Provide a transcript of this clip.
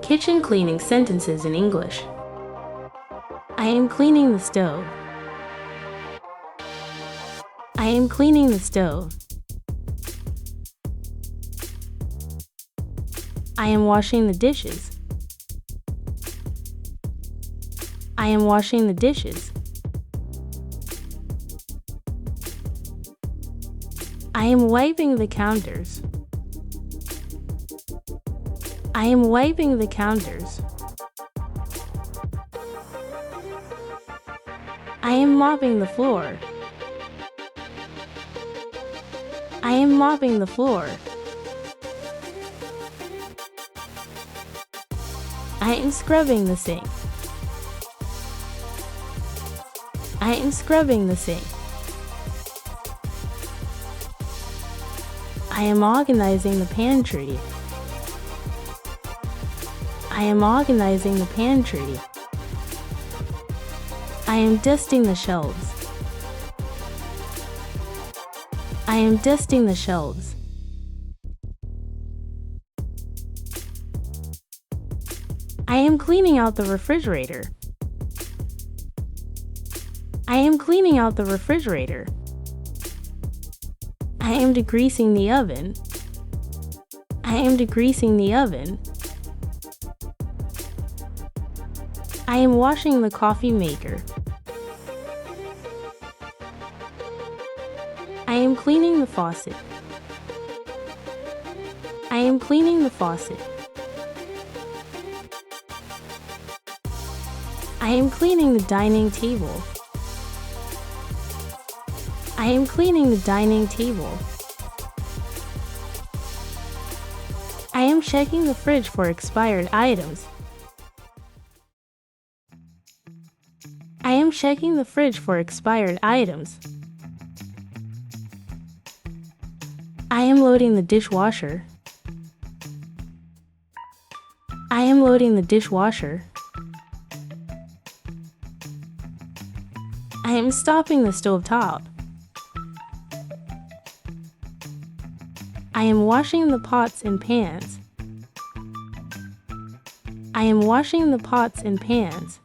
Kitchen cleaning sentences in English. I am cleaning the stove. I am cleaning the stove. I am washing the dishes. I am washing the dishes. I am wiping the counters. I am wiping the counters. I am mopping the floor. I am mopping the floor. I am scrubbing the sink. I am scrubbing the sink. I am organizing the pantry. I am organizing the pantry. I am dusting the shelves. I am dusting the shelves. I am cleaning out the refrigerator. I am cleaning out the refrigerator. I am degreasing the oven. I am degreasing the oven. I am washing the coffee maker. I am cleaning the faucet. I am cleaning the faucet. I am cleaning the dining table. I am cleaning the dining table. I am checking the fridge for expired items. I am checking the fridge for expired items. I am loading the dishwasher. I am loading the dishwasher. I am stopping the stovetop. I am washing the pots and pans. I am washing the pots and pans.